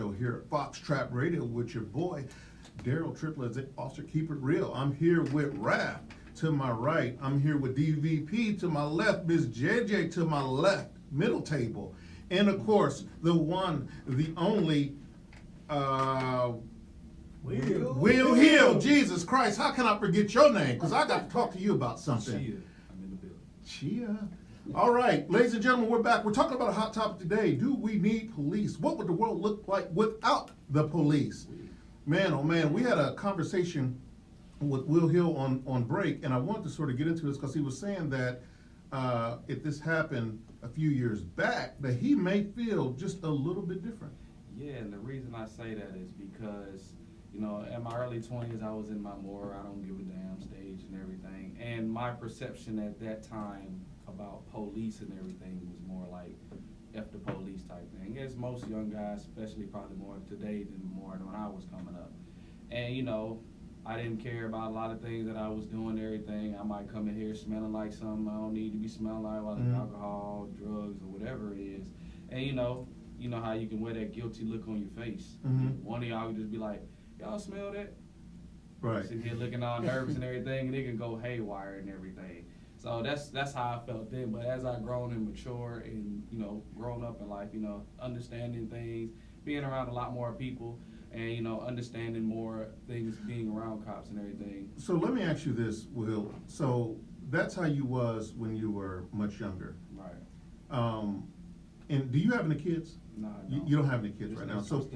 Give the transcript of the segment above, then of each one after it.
Show here at Fox Trap Radio with your boy, Daryl Triplett, Officer Keep It Real. I'm here with Raph to my right. I'm here with DVP to my left, Miss JJ to my left, middle table. And of course, the one, the only, Will Hill. Jesus Christ, how can I forget your name? Because I got to talk to you about something. Chia, I'm in the building. Chia. All right, ladies and gentlemen, we're back. We're talking about a hot topic today. Do we need police? What would the world look like without the police? Man, oh man, we had a conversation with Will Hill on break, and I wanted to sort of get into this because he was saying that if this happened a few years back, that he may feel just a little bit different. Yeah, and the reason I say that is because, you know, in my early 20s, I was in my more I don't give a damn stage and everything. And my perception at that time about police and everything was more like F the police type thing. As most young guys, especially probably more today than more than when I was coming up. And, you know, I didn't care about a lot of things that I was doing, everything. I might come in here smelling like something I don't need to be smelling like, whether alcohol, drugs, or whatever it is. And, you know how you can wear that guilty look on your face. One of y'all can just be like, y'all smell that? Right. Sitting here looking all nervous and everything, and it can go haywire and everything. So that's how I felt then. But as I've grown and matured and, you know, grown up in life, you know, understanding things, being around a lot more people, and, you know, understanding more things being around cops and everything. So let me ask you this, Will. So that's how you was when you were much younger. Right. And do you have any kids? No, You don't have any kids right now. They're still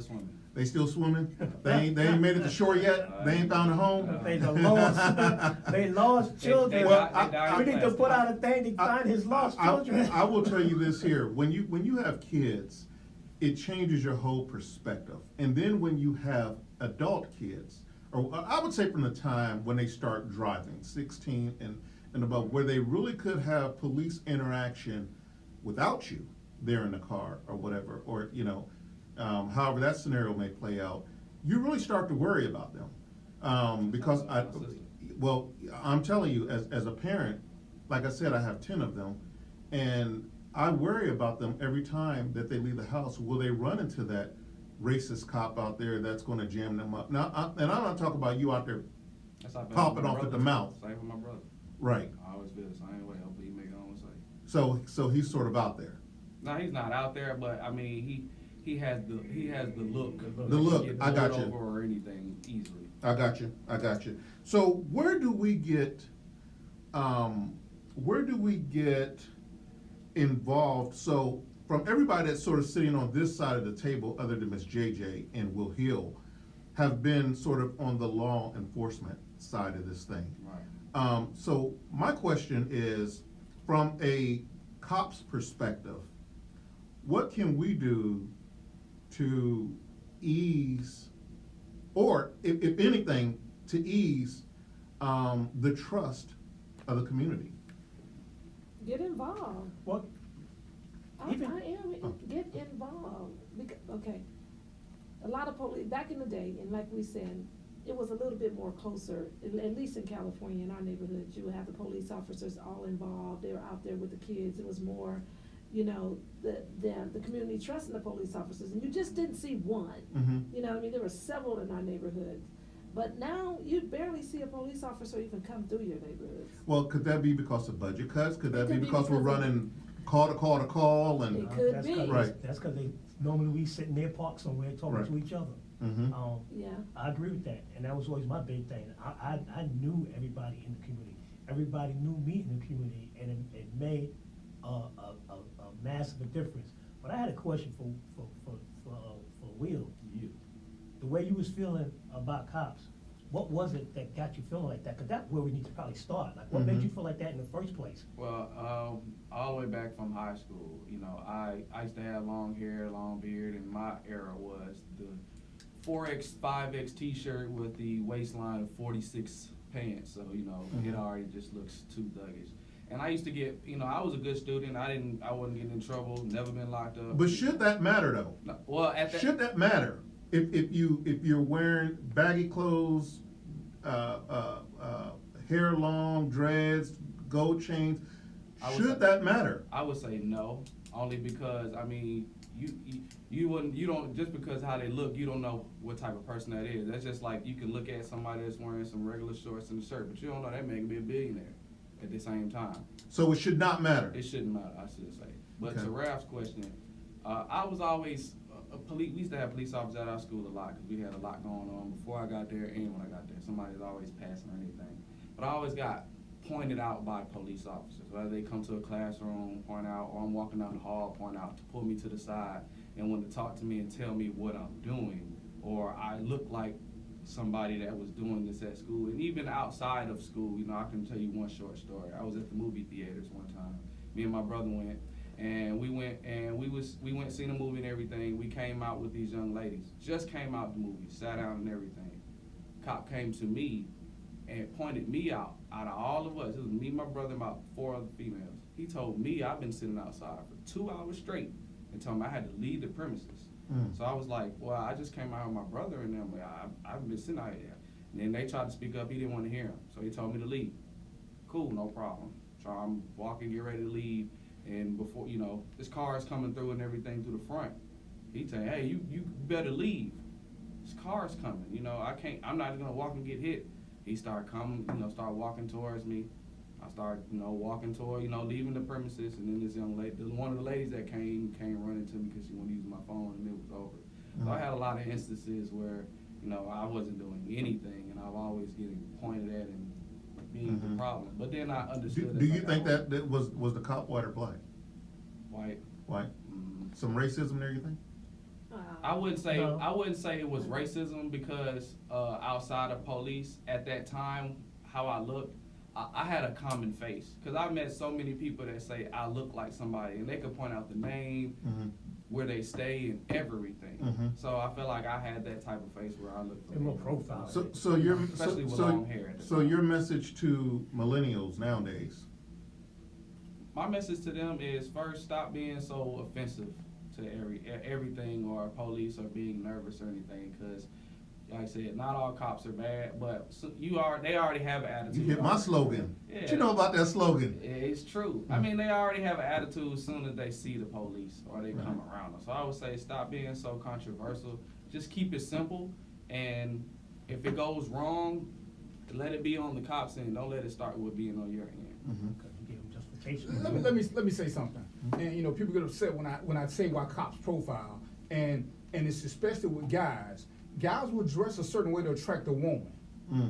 swimming. They still swimming? They ain't made it to shore yet? They ain't found a home? They lost children. We need to put out a thing to find his lost children. I will tell you this here. When you have kids, it changes your whole perspective. And then when you have adult kids, or I would say from the time when they start driving, 16 and above, where they really could have police interaction without you there in the car or whatever, or, you know, however that scenario may play out, you really start to worry about them. Because I'm telling you, as a parent, like I said, I have 10 of them, and I worry about them every time that they leave the house. Will they run into that racist cop out there that's going to jam them up? Now, and I'm not talking about you out there popping off at the mouth. Same for my brother. Right. I always feel the same way. Hopefully he make it home safe. So he's sort of out there. No, he's not out there, but I mean, he has the look. The look, Get I got you. Over or anything easily. I got you. So where do we get involved? So from everybody that's sort of sitting on this side of the table, other than Miss JJ and Will Hill, have been sort of on the law enforcement side of this thing. Right. So my question is, from a cop's perspective, what can we do to ease, or if anything, to ease the trust of the community? Get involved. What? Get involved. Okay, a lot of police back in the day, and like we said, it was a little bit more closer. At least in California, in our neighborhoods, you would have the police officers all involved. They were out there with the kids. It was more, you know, the community trusting the police officers, and you just didn't see one. You know what I mean? There were several in our neighborhoods. But now you barely see a police officer even come through your neighborhoods. Well, could that be because of budget cuts? Could that be because we're running call to call to call? And it could be. Right. That's because normally we sit near parks somewhere talking to each other. Yeah. I agree with that, and that was always my big thing. I knew everybody in the community. Everybody knew me in the community, and it made a massive difference. But I had a question for Will. You. The way you was feeling about cops, what was it that got you feeling like that? Because that's where we need to probably start. Like, what made you feel like that in the first place? Well, all the way back from high school, you know, I used to have long hair, long beard, and my era was the 4X, 5X t-shirt with the waistline of 46 pants. So, you know, it already just looks too thuggish. And I used to get, you know, I was a good student. I wasn't getting in trouble, never been locked up. But should that matter though? No, well, should that matter? If you're wearing baggy clothes, hair long, dreads, gold chains, should that matter? I would say no, only because I mean you you don't, just because how they look, you don't know what type of person that is. That's just like you can look at somebody that's wearing some regular shorts and a shirt, but you don't know that man can be a billionaire at the same time. So it should not matter. It shouldn't matter, I should say. But Okay. to Ralph's question, I was always we used to have police officers at our school a lot because we had a lot going on before I got there and when I got there. Somebody's always passing or anything. But I always got pointed out by police officers, whether they come to a classroom, point out, or I'm walking down the hall, point out, to pull me to the side and want to talk to me and tell me what I'm doing, or I look like somebody that was doing this at school. And even outside of school, you know, I can tell you one short story. I was at the movie theaters one time. Me and my brother went, and we went seen a movie and everything. We came out with these young ladies, just came out the movie, sat down and everything. Cop came to me and pointed me out of all of us. It was me, my brother, and about 4 other females. He told me I've been sitting outside for 2 hours straight and told me I had to leave the premises. So I was like, well, I just came out with my brother and them. I've been sitting out here. And then they tried to speak up. He didn't want to hear him. So he told me to leave. Cool, no problem. So I'm walking, get ready to leave. And before, you know, this car is coming through and everything through the front. He tell me, hey, you better leave. This car's coming. You know, I'm not going to walk and get hit. He started coming, you know, started walking towards me. I started, you know, walking toward, you know, leaving the premises, and then this young lady, one of the ladies that came running to me because she wanted to use my phone, and it was over. So I had a lot of instances where, you know, I wasn't doing anything, and I was always getting pointed at and being the problem. But then I understood. Do you think that was the cop white or black? White. White. Some racism there, you think? I wouldn't say No. I wouldn't say it was racism because outside of police at that time, how I looked, I had a common face because I met so many people that say I look like somebody, and they could point out the name, where they stay, and everything. So I feel like I had that type of face where I looked. And more profile. Especially with long hair. So your message to millennials nowadays? My message to them is first, stop being so offensive to everything or police or being nervous or anything, because like I said, not all cops are bad, but they already have an attitude. You hit my slogan. Yeah. What you know about that slogan? It's true. I mean, they already have an attitude as soon as they see the police or they come around them. So I would say stop being so controversial. Just keep it simple, and if it goes wrong, let it be on the cops' end. Don't let it start with being on your end. Because you give them justification. Let me say something. And you know, people get upset when I say why cops profile, and it's especially with guys. Guys will dress a certain way to attract a woman.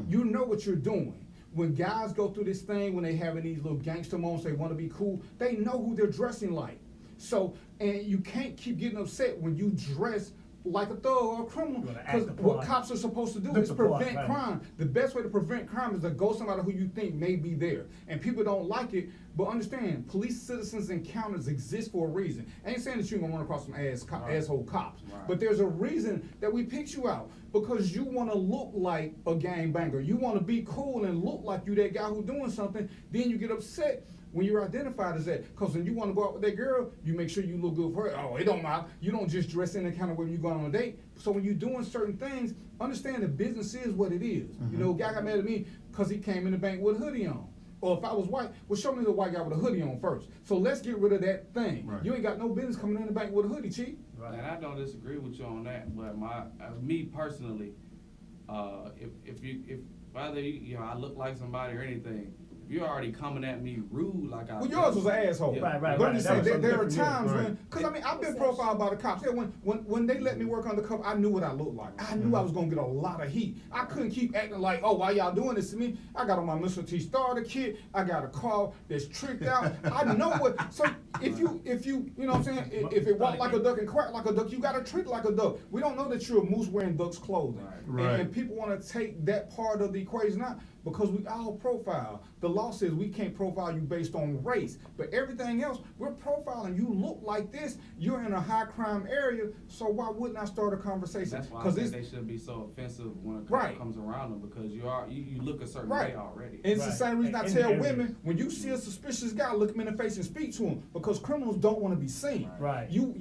You know what you're doing. When guys go through this thing, when they having these little gangster moments, they want to be cool, they know who they're dressing like. So, and you can't keep getting upset when you dress like a thug or a criminal, because what cops are supposed to do is prevent crime. The best way to prevent crime is to go somebody who you think may be there. And people don't like it, but understand, police citizens encounters exist for a reason. I ain't saying that you're gonna run across some asshole cops, but there's a reason that we picked you out, because you wanna look like a gangbanger. You wanna be cool and look like you that guy who doing something, then you get upset when you're identified as that. Because when you want to go out with that girl, you make sure you look good for her. Oh, it don't matter. You don't just dress in the kind of way you go on a date. So when you're doing certain things, understand that business is what it is. You know, a guy got mad at me because he came in the bank with a hoodie on. Or if I was white, well, show me the white guy with a hoodie on first. So let's get rid of that thing. Right. You ain't got no business coming in the bank with a hoodie, Chief. And I don't disagree with you on that, but me personally, if whether you know I look like somebody or anything, if you're already coming at me rude like I. Well, yours was an asshole. Yeah. Right. But I'm just saying, there are That was times something when, because I mean, I've been profiled by the cops. Yeah, when they let me work undercover, I knew what I looked like. I knew I was gonna get a lot of heat. I couldn't keep acting like, oh, why y'all doing this to me? I got on my Mr. T starter kit. I got a car that's tricked out. I know what. So if you know what I'm saying, if it walk like a duck and quack like a duck, you gotta treat like a duck. We don't know that you're a moose wearing duck's clothing, Right. and people want to take that part of the equation out. Because we all profile. The law says we can't profile you based on race, but everything else, we're profiling. You look like this, you're in a high crime area, so why wouldn't I start a conversation? That's why I think they should be so offensive when a cop comes around them, because you look a certain way already. And it's the same reason I tell And women, when you see a suspicious guy, look him in the face and speak to him, because criminals don't want to be seen. Right. You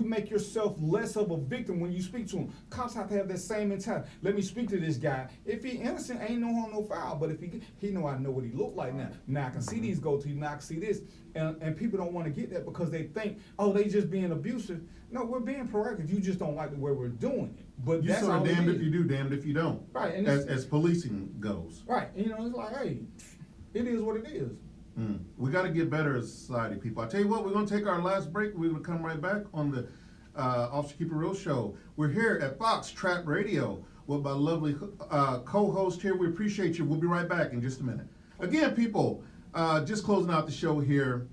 make yourself less of a victim when you speak to him. Cops have to have that same mentality. Let me speak to this guy. If he innocent, ain't ain't no harm, no foul. But if he know I know what he look like now. Now I can see these go-to, now I can see this. And people don't want to get that because they think, oh, they just being abusive. No, we're being proactive. You just don't like the way we're doing it. But You that's sort all of it damned is. if you do, damned if you don't. Right, and as policing goes. Right, and you know, it's like, hey, it is what it is. We got to get better as a society, people. I tell you what, we're going to take our last break. We're going to come right back on the Officer Keep It Real show. We're here at Fox Trap Radio with my lovely co-host here. We appreciate you. We'll be right back in just a minute. Again, people, just closing out the show here.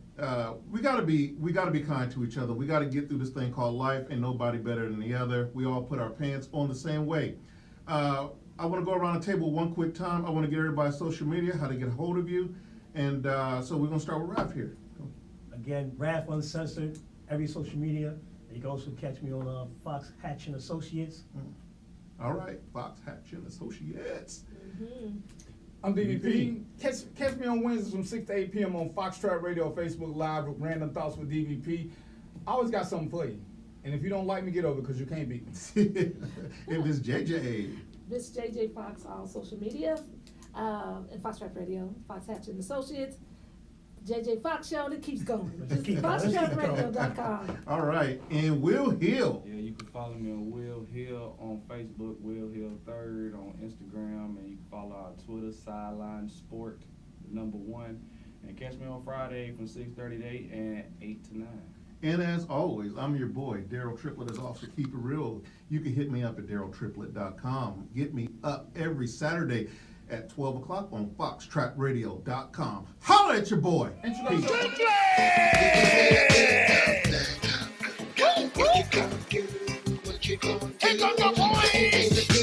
We gotta be kind to each other. We gotta get through this thing called life, and nobody better than the other. We all put our pants on the same way. I want to go around the table one quick time. I want to get everybody's social media, how to get a hold of you, and so we're gonna start with Raph here. Again, Raph Uncensored, every social media. You can also catch me on Fox Hatch and Associates. All right, Fox Hatch and Associates. I'm DVP. Catch me on Wednesdays from 6 to 8 p.m. on Fox Trap Radio, Facebook Live with Random Thoughts with DVP. I always got something for you. And if you don't like me, get over it because you can't beat me. If it's JJ. This JJ Fox, all social media, and Fox Trap Radio, Fox Hatch and Associates, JJ Fox Show, and it keeps going. Just keep going. FoxTrapRadio.com. All right, and Will Hill. Yeah, you can follow me on Will Hill on Facebook, Will Hill 3rd on Instagram, and you can follow our Twitter, Sideline Sport, #1. And catch me on Friday from 6:30 to 8 and 8 to 9. And as always, I'm your boy, Daryl Triplett, as Officer Keep It Real. You can hit me up at DarylTriplett.com. Get me up every Saturday at 12 o'clock on FoxTrapRadio.com. Holla at your boy. Peace. Take on your boy!